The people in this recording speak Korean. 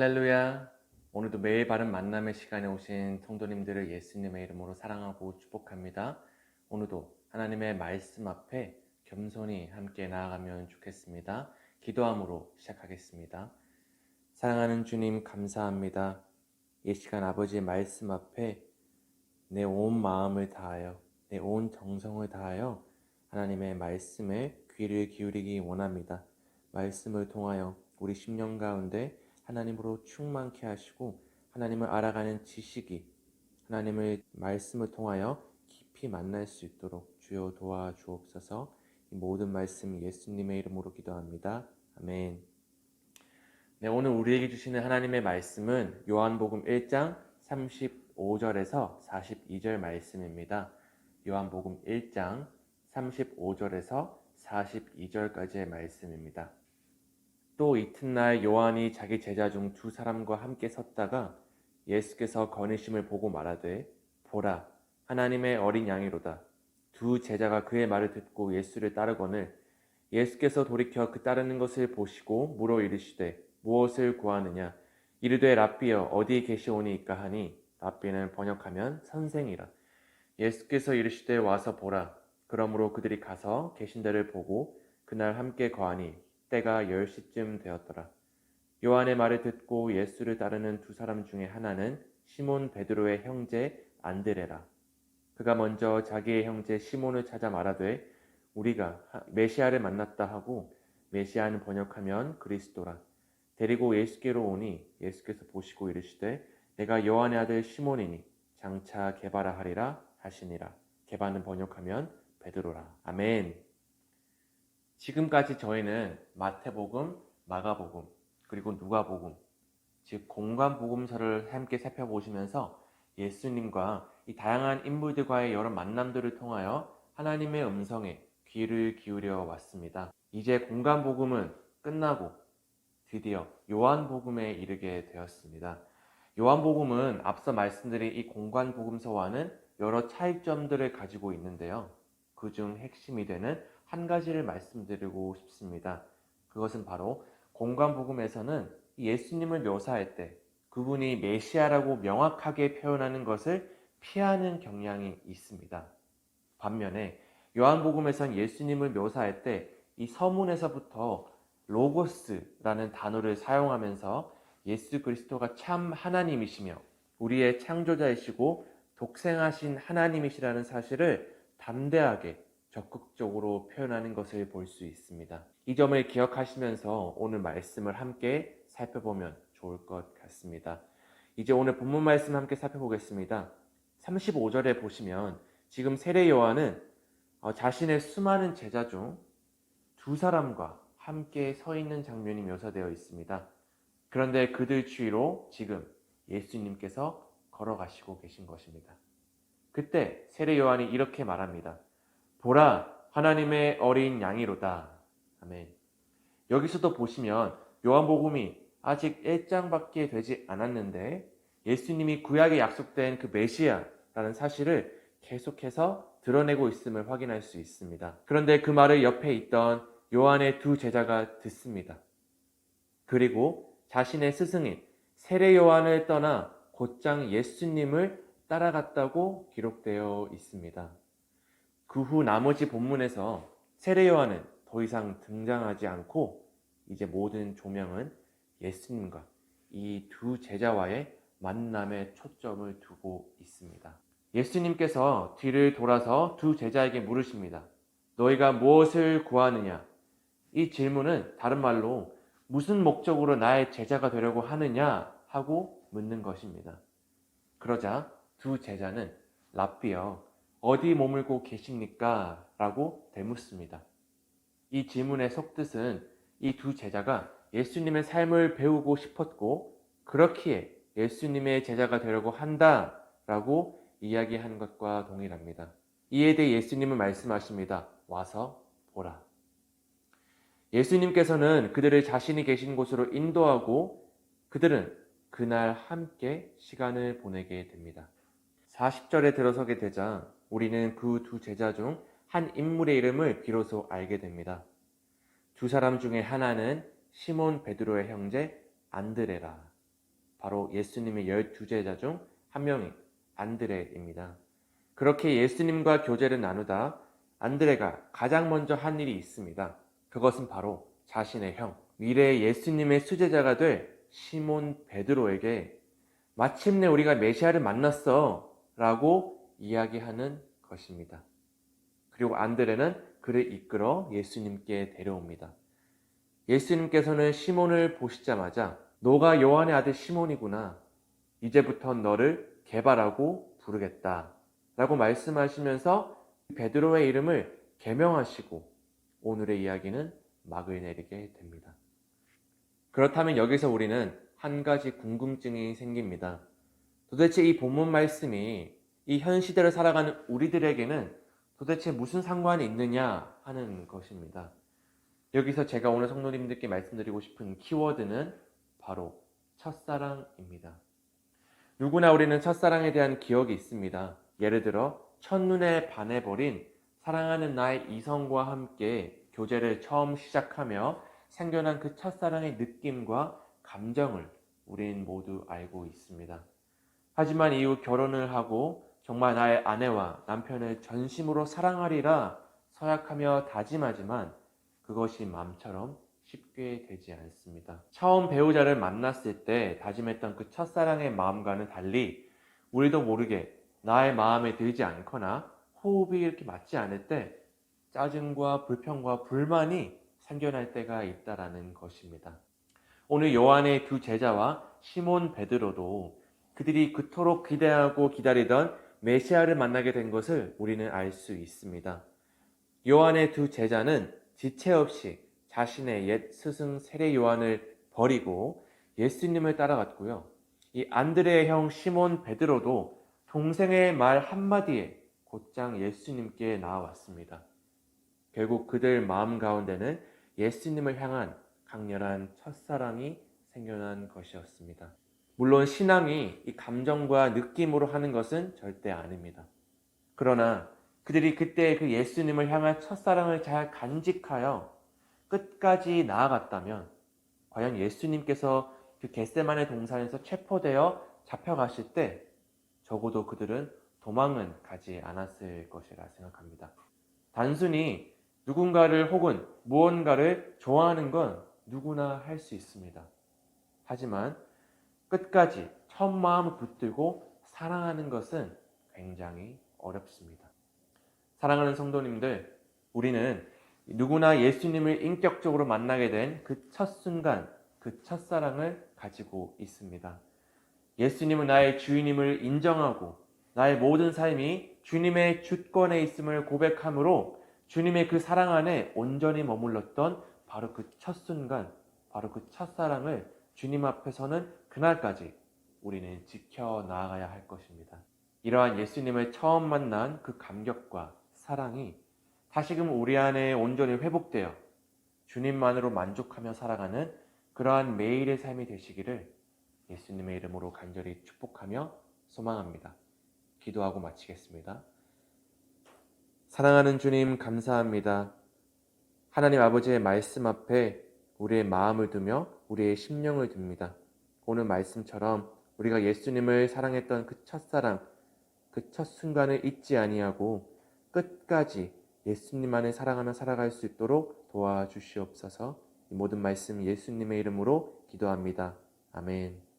할렐루야. 오늘도 매일 바른 만남의 시간에 오신 성도님들을 예수님의 이름으로 사랑하고 축복합니다. 오늘도 하나님의 말씀 앞에 겸손히 함께 나아가면 좋겠습니다. 기도함으로 시작하겠습니다. 사랑하는 주님 감사합니다. 이 시간 아버지의 말씀 앞에 내 온 마음을 다하여 내 온 정성을 다하여 하나님의 말씀에 귀를 기울이기 원합니다. 말씀을 통하여 우리 심령 가운데 하나님으로 충만케 하시고 하나님을 알아가는 지식이 하나님의 말씀을 통하여 깊이 만날 수 있도록 주여 도와주옵소서. 이 모든 말씀 예수님의 이름으로 기도합니다. 아멘. 네, 오늘 우리에게 주시는 하나님의 말씀은 요한복음 1장 35절에서 42절 말씀입니다. 요한복음 1장 35절에서 42절까지의 말씀입니다. 또 이튿날 요한이 자기 제자 중 두 사람과 함께 섰다가 예수께서 거니심을 보고 말하되 보라 하나님의 어린 양이로다. 두 제자가 그의 말을 듣고 예수를 따르거늘 예수께서 돌이켜 그 따르는 것을 보시고 물어 이르시되 무엇을 구하느냐 이르되 랍비여 어디 계시오니이까 하니 랍비는 번역하면 선생이라. 예수께서 이르시되 와서 보라. 그러므로 그들이 가서 계신 데를 보고 그날 함께 거하니 때가 10시쯤 되었더라. 요한의 말을 듣고 예수를 따르는 두 사람 중에 하나는 시몬 베드로의 형제 안드레라. 그가 먼저 자기의 형제 시몬을 찾아 말하되 우리가 메시아를 만났다 하고 메시아는 번역하면 그리스도라. 데리고 예수께로 오니 예수께서 보시고 이르시되 내가 요한의 아들 시몬이니 장차 게바라 하리라 하시니라. 게바는 번역하면 베드로라. 아멘. 지금까지 저희는 마태복음, 마가복음, 그리고 누가복음, 즉 공관복음서를 함께 살펴보시면서 예수님과 이 다양한 인물들과의 여러 만남들을 통하여 하나님의 음성에 귀를 기울여 왔습니다. 이제 공관복음은 끝나고 드디어 요한복음에 이르게 되었습니다. 요한복음은 앞서 말씀드린 이 공관복음서와는 여러 차이점들을 가지고 있는데요. 그중 핵심이 되는 한 가지를 말씀드리고 싶습니다. 그것은 바로 공관복음에서는 예수님을 묘사할 때 그분이 메시아라고 명확하게 표현하는 것을 피하는 경향이 있습니다. 반면에 요한복음에서는 예수님을 묘사할 때 이 서문에서부터 로고스라는 단어를 사용하면서 예수 그리스도가 참 하나님이시며 우리의 창조자이시고 독생하신 하나님이시라는 사실을 담대하게 적극적으로 표현하는 것을 볼 수 있습니다. 이 점을 기억하시면서 오늘 말씀을 함께 살펴보면 좋을 것 같습니다. 이제 오늘 본문 말씀 함께 살펴보겠습니다. 35절에 보시면 지금 세례 요한은 자신의 수많은 제자 중 두 사람과 함께 서 있는 장면이 묘사되어 있습니다. 그런데 그들 주위로 지금 예수님께서 걸어가시고 계신 것입니다. 그때 세례 요한이 이렇게 말합니다. 보라 하나님의 어린 양이로다. 아멘. 여기서도 보시면 요한복음이 아직 1장밖에 되지 않았는데 예수님이 구약에 약속된 그 메시아라는 사실을 계속해서 드러내고 있음을 확인할 수 있습니다. 그런데 그 말을 옆에 있던 요한의 두 제자가 듣습니다. 그리고 자신의 스승인 세례 요한을 떠나 곧장 예수님을 따라갔다고 기록되어 있습니다. 그 후 나머지 본문에서 세례 요한은 더 이상 등장하지 않고 이제 모든 조명은 예수님과 이 두 제자와의 만남에 초점을 두고 있습니다. 예수님께서 뒤를 돌아서 두 제자에게 물으십니다. 너희가 무엇을 구하느냐? 이 질문은 다른 말로 무슨 목적으로 나의 제자가 되려고 하느냐 하고 묻는 것입니다. 그러자 두 제자는 랍비여 어디 머물고 계십니까? 라고 되묻습니다. 이 질문의 속뜻은 이 두 제자가 예수님의 삶을 배우고 싶었고 그렇기에 예수님의 제자가 되려고 한다라고 이야기하는 것과 동일합니다. 이에 대해 예수님은 말씀하십니다. 와서 보라. 예수님께서는 그들을 자신이 계신 곳으로 인도하고 그들은 그날 함께 시간을 보내게 됩니다. 40절에 들어서게 되자 우리는 그 두 제자 중 한 인물의 이름을 비로소 알게 됩니다. 두 사람 중에 하나는 시몬 베드로의 형제 안드레라. 바로 예수님의 12제자 중 한 명인 안드레입니다. 그렇게 예수님과 교제를 나누다 안드레가 가장 먼저 한 일이 있습니다. 그것은 바로 자신의 형, 미래의 예수님의 수제자가 될 시몬 베드로에게 마침내 우리가 메시아를 만났어 라고 이야기하는 것입니다. 그리고 안드레는 그를 이끌어 예수님께 데려옵니다. 예수님께서는 시몬을 보시자마자 너가 요한의 아들 시몬이구나. 이제부턴 너를 게바라고 부르겠다 라고 말씀하시면서 베드로의 이름을 계명하시고 오늘의 이야기는 막을 내리게 됩니다. 그렇다면 여기서 우리는 한 가지 궁금증이 생깁니다. 도대체 이 본문 말씀이 이 현 시대를 살아가는 우리들에게는 도대체 무슨 상관이 있느냐 하는 것입니다. 여기서 제가 오늘 성도님들께 말씀드리고 싶은 키워드는 바로 첫사랑입니다. 누구나 우리는 첫사랑에 대한 기억이 있습니다. 예를 들어 첫눈에 반해버린 사랑하는 나의 이성과 함께 교제를 처음 시작하며 생겨난 그 첫사랑의 느낌과 감정을 우린 모두 알고 있습니다. 하지만 이후 결혼을 하고 정말 나의 아내와 남편을 전심으로 사랑하리라 서약하며 다짐하지만 그것이 마음처럼 쉽게 되지 않습니다. 처음 배우자를 만났을 때 다짐했던 그 첫사랑의 마음과는 달리 우리도 모르게 나의 마음에 들지 않거나 호흡이 이렇게 맞지 않을 때 짜증과 불평과 불만이 생겨날 때가 있다라는 것입니다. 오늘 요한의 두 제자와 시몬 베드로도 그들이 그토록 기대하고 기다리던 메시아를 만나게 된 것을 우리는 알 수 있습니다. 요한의 두 제자는 지체 없이 자신의 옛 스승 세례 요한을 버리고 예수님을 따라갔고요. 이 안드레의 형 시몬 베드로도 동생의 말 한마디에 곧장 예수님께 나아왔습니다. 결국 그들 마음 가운데는 예수님을 향한 강렬한 첫사랑이 생겨난 것이었습니다. 물론 신앙이 이 감정과 느낌으로 하는 것은 절대 아닙니다. 그러나 그들이 그때 그 예수님을 향한 첫사랑을 잘 간직하여 끝까지 나아갔다면 과연 예수님께서 그 겟세마네 동산에서 체포되어 잡혀가실 때 적어도 그들은 도망은 가지 않았을 것이라 생각합니다. 단순히 누군가를 혹은 무언가를 좋아하는 건 누구나 할 수 있습니다. 하지만 끝까지 첫 마음을 붙들고 사랑하는 것은 굉장히 어렵습니다. 사랑하는 성도님들, 우리는 누구나 예수님을 인격적으로 만나게 된 그 첫 순간, 그 첫사랑을 가지고 있습니다. 예수님은 나의 주인임을 인정하고 나의 모든 삶이 주님의 주권에 있음을 고백함으로 주님의 그 사랑 안에 온전히 머물렀던 바로 그 첫 순간, 바로 그 첫사랑을 주님 앞에서는 그날까지 우리는 지켜나가야 할 것입니다. 이러한 예수님을 처음 만난 그 감격과 사랑이 다시금 우리 안에 온전히 회복되어 주님만으로 만족하며 살아가는 그러한 매일의 삶이 되시기를 예수님의 이름으로 간절히 축복하며 소망합니다. 기도하고 마치겠습니다. 사랑하는 주님 감사합니다. 하나님 아버지의 말씀 앞에 우리의 마음을 두며 우리의 심령을 둡니다. 오늘 말씀처럼 우리가 예수님을 사랑했던 그 첫사랑, 그 첫 순간을 잊지 아니하고 끝까지 예수님 안에 사랑하며 살아갈 수 있도록 도와주시옵소서. 이 모든 말씀 예수님의 이름으로 기도합니다. 아멘.